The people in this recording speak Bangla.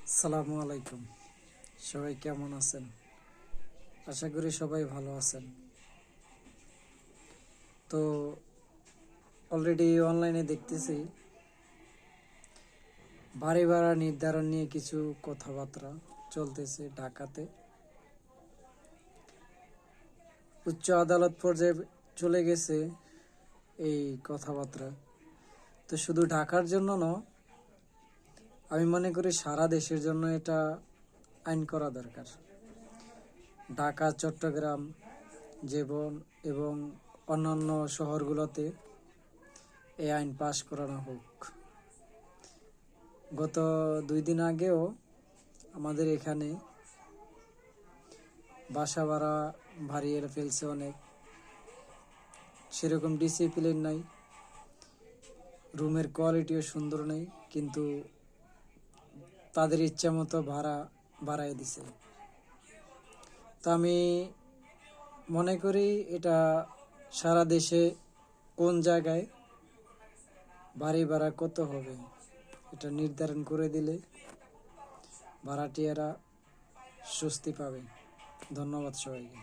আসসালামু আলাইকুম। সবাই কেমন আছেন? আশা করি সবাই ভালো আছেন। তো অলরেডি অনলাইনে দেখতেছি বাড়ি ভাড়া নির্ধারণ নিয়ে কিছু কথাবার্তা চলতেছে ঢাকাতে। উচ্চ আদালত পর্যায়ে চলে গেছে এই কথাবার্তা। তো শুধু ঢাকার জন্য নয়, আমি মনে করি সারা দেশের জন্য এটা আইন করা দরকার। ঢাকা, চট্টগ্রাম, জীবন এবং অন্যান্য শহরগুলোতে এই আইন পাশ করানো হোক। গত 2 দিন আগেও আমাদের এখানে বাসা ভাড়া বাড়িয়ে ফেলছে অনেক। সেরকম ডিসিপ্লিন নাই, রুমের কোয়ালিটিও সুন্দর নেই, কিন্তু তাদের ইচ্ছা মতো ভাড়া বাড়াই দিছে। তো আমি মনে করি এটা সারা দেশে কোন জায়গায় বাড়ি ভাড়া কত হবে এটা নির্ধারণ করে দিলে ভাড়াটিয়ারা স্বস্তি পাবে। ধন্যবাদ সবাইকে।